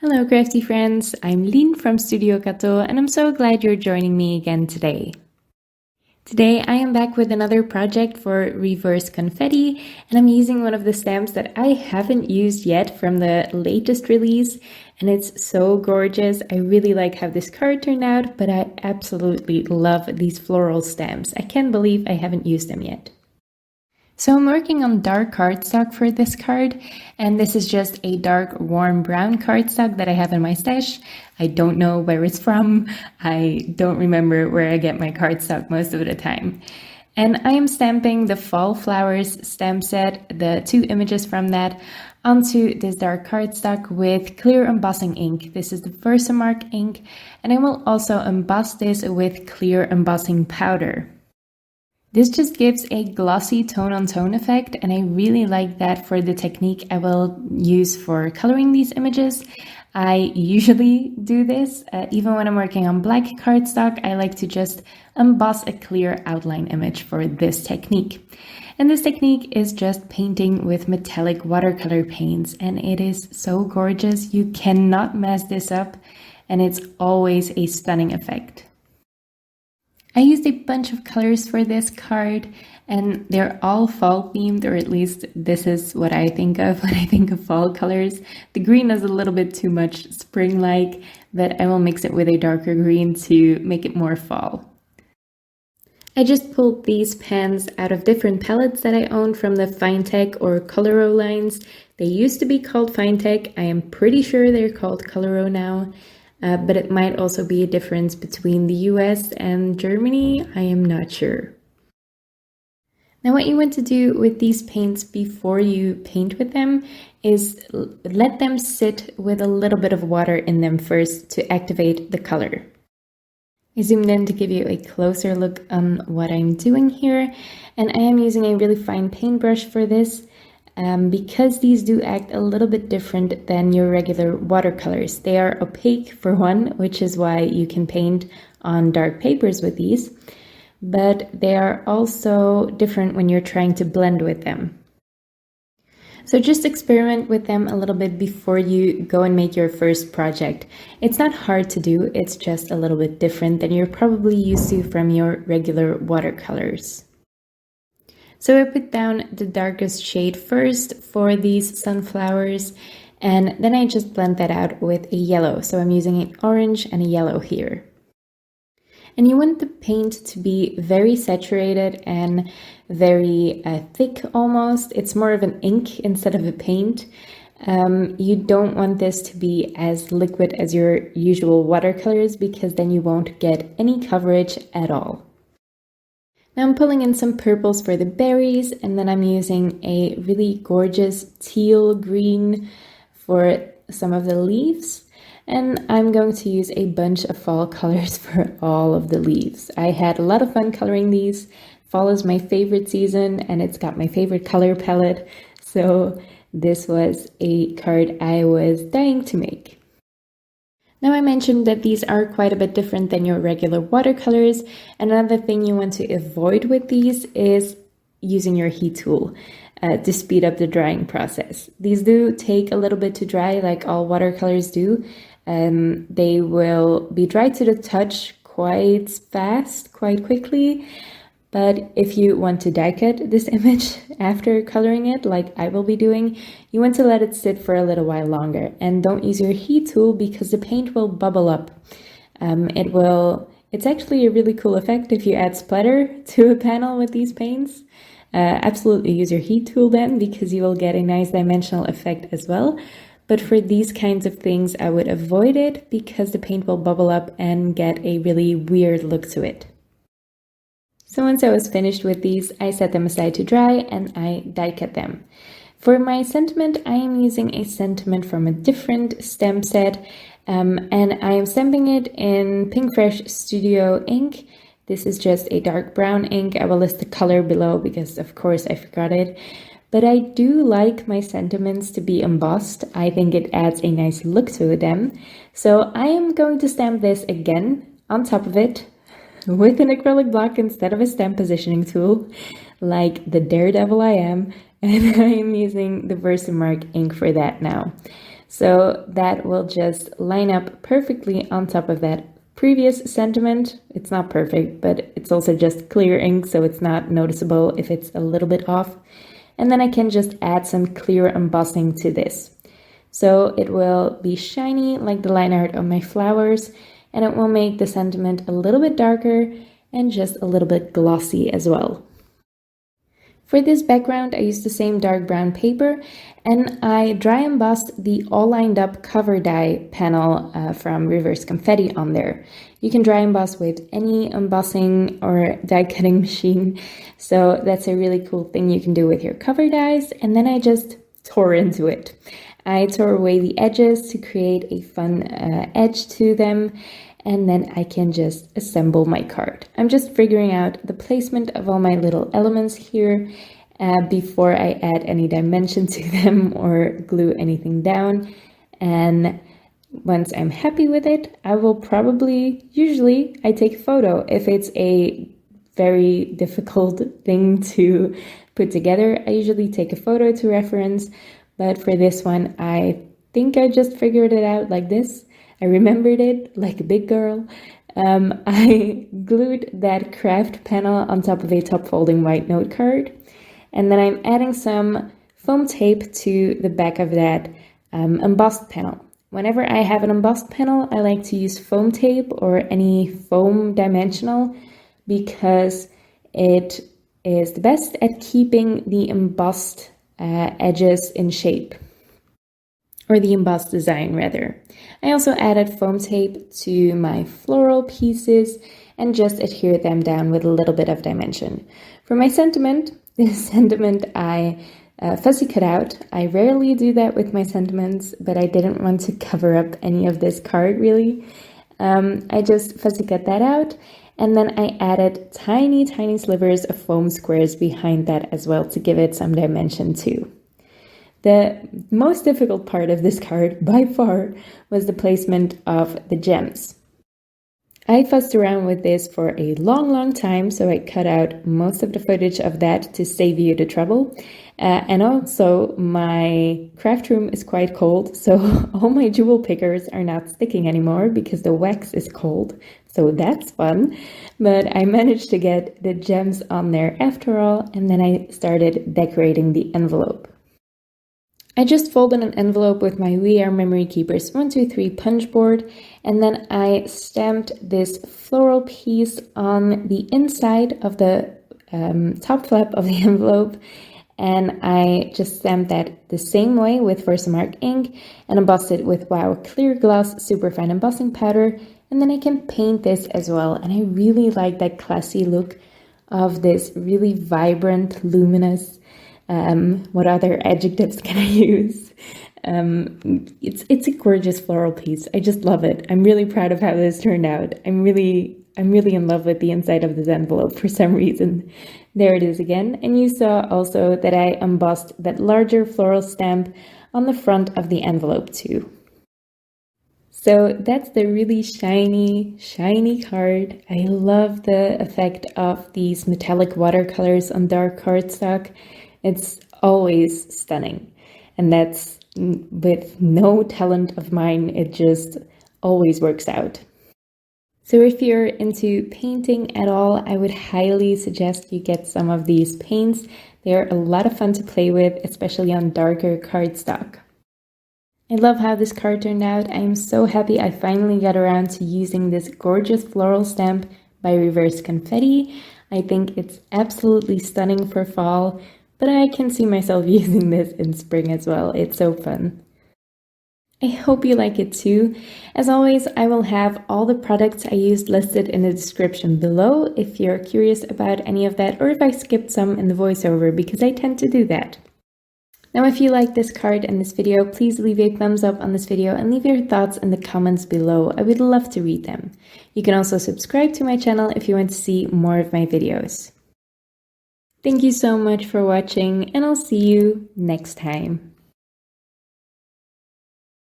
Hello crafty friends, I'm Lien from Studio Kato and I'm so glad you're joining me again today. Today I am back with another project for Reverse Confetti and I'm using one of the stamps that I haven't used yet from the latest release, and it's so gorgeous. I really like how this card turned out, but I absolutely love these floral stamps. I can't believe I haven't used them yet. So I'm working on dark cardstock for this card, and this is just a dark warm brown cardstock that I have in my stash. I don't know where it's from. I don't remember where I get my cardstock most of the time. And I am stamping the Fall Flowers stamp set, the 2 images from that, onto this dark cardstock with clear embossing ink. This is the Versamark ink, and I will also emboss this with clear embossing powder. This just gives a glossy tone-on-tone effect, and I really like that for the technique I will use for coloring these images. I usually do this, even when I'm working on black cardstock, I like to just emboss a clear outline image for this technique. And this technique is just painting with metallic watercolor paints, and it is so gorgeous. You cannot mess this up, and it's always a stunning effect. I used a bunch of colors for this card, and they're all fall themed, or at least this is what I think of when I think of fall colors. The green is a little bit too much spring-like, but I will mix it with a darker green to make it more fall. I just pulled these pens out of different palettes that I own from the Finetec or Coliro lines. They used to be called Finetec. I am pretty sure they're called Coliro now. But it might also be a difference between the US and Germany. I am not sure. Now what you want to do with these paints before you paint with them is let them sit with a little bit of water in them first to activate the color. I zoomed in to give you a closer look on what I'm doing here, and I am using a really fine paintbrush for this. Because these do act a little bit different than your regular watercolors. They are opaque for one, which is why you can paint on dark papers with these, but they are also different when you're trying to blend with them. So just experiment with them a little bit before you go and make your first project. It's not hard to do, it's just a little bit different than you're probably used to from your regular watercolors. So I put down the darkest shade first for these sunflowers, and then I just blend that out with a yellow. So I'm using an orange and a yellow here. And you want the paint to be very saturated and very thick almost. It's more of an ink instead of a paint. You don't want this to be as liquid as your usual watercolors, because then you won't get any coverage at all. Now I'm pulling in some purples for the berries, and then I'm using a really gorgeous teal green for some of the leaves. And I'm going to use a bunch of fall colors for all of the leaves. I had a lot of fun coloring these. Fall is my favorite season, and it's got my favorite color palette. So this was a card I was dying to make. Now I mentioned that these are quite a bit different than your regular watercolors. Another thing you want to avoid with these is using your heat tool to speed up the drying process. These do take a little bit to dry, like all watercolors do. They will be dry to the touch quite fast, quite quickly. But if you want to die cut this image after coloring it, like I will be doing, you want to let it sit for a little while longer. And don't use your heat tool, because the paint will bubble up. It's actually a really cool effect if you add splatter to a panel with these paints. Absolutely use your heat tool then, because you will get a nice dimensional effect as well. But for these kinds of things, I would avoid it, because the paint will bubble up and get a really weird look to it. So once I was finished with these, I set them aside to dry and I die cut them. For my sentiment, I am using a sentiment from a different stamp set, and I am stamping it in Pinkfresh Studio ink. This is just a dark brown ink. I will list the color below because of course I forgot it. But I do like my sentiments to be embossed. I think it adds a nice look to them. So I am going to stamp this again on top of it, with an acrylic block instead of a stamp positioning tool, like the daredevil I am, and I am using the Versamark ink for that now. So that will just line up perfectly on top of that previous sentiment. It's not perfect, but it's also just clear ink, so it's not noticeable if it's a little bit off. And then I can just add some clear embossing to this. So it will be shiny like the line art on my flowers, and it will make the sentiment a little bit darker and just a little bit glossy as well. For this background, I used the same dark brown paper, and I dry embossed the all lined up cover die panel from Reverse Confetti on there. You can dry emboss with any embossing or die cutting machine, so that's a really cool thing you can do with your cover dies. And then I just tore into it. I tore away the edges to create a fun edge to them, and then I can just assemble my card. I'm just figuring out the placement of all my little elements here before I add any dimension to them or glue anything down. And once I'm happy with it, I will usually I take a photo. If it's a very difficult thing to put together, I usually take a photo to reference. But for this one, I think I just figured it out like this. I remembered it like a big girl. I glued that craft panel on top of a top folding white note card. And then I'm adding some foam tape to the back of that embossed panel. Whenever I have an embossed panel, I like to use foam tape or any foam dimensional because it is the best at keeping the embossed edges in shape. Or the embossed design rather. I also added foam tape to my floral pieces and just adhered them down with a little bit of dimension. For my sentiment, this sentiment I fussy cut out. I rarely do that with my sentiments, but I didn't want to cover up any of this card really. I just fussy cut that out, and then I added tiny slivers of foam squares behind that as well to give it some dimension too. The most difficult part of this card, by far, was the placement of the gems. I fussed around with this for a long time, so I cut out most of the footage of that to save you the trouble. And also, my craft room is quite cold, so all my jewel pickers are not sticking anymore because the wax is cold, so that's fun. But I managed to get the gems on there after all, and then I started decorating the envelope. I just folded an envelope with my We Are Memory Keepers 123 punch board, and then I stamped this floral piece on the inside of the top flap of the envelope, and I just stamped that the same way with Versamark ink and embossed it with Wow Clear Gloss Superfine Embossing Powder, and then I can paint this as well. And I really like that classy look of this really vibrant, luminous, what other adjectives can I use? It's a gorgeous floral piece. I just love it. I'm really proud of how this turned out. I'm really in love with the inside of this envelope for some reason. There it is again. And you saw also that I embossed that larger floral stamp on the front of the envelope too. So that's the really shiny card. I love the effect of these metallic watercolors on dark cardstock. It's always stunning, and that's with no talent of mine, it just always works out. So if you're into painting at all, I would highly suggest you get some of these paints. They're a lot of fun to play with, especially on darker cardstock. I love how this card turned out. I'm so happy I finally got around to using this gorgeous floral stamp by Reverse Confetti. I think it's absolutely stunning for fall. But I can see myself using this in spring as well. It's so fun. I hope you like it too. As always, I will have all the products I used listed in the description below if you're curious about any of that, or if I skipped some in the voiceover, because I tend to do that. Now, if you like this card and this video, please leave a thumbs up on this video and leave your thoughts in the comments below. I would love to read them. You can also subscribe to my channel if you want to see more of my videos. Thank you so much for watching, and I'll see you next time.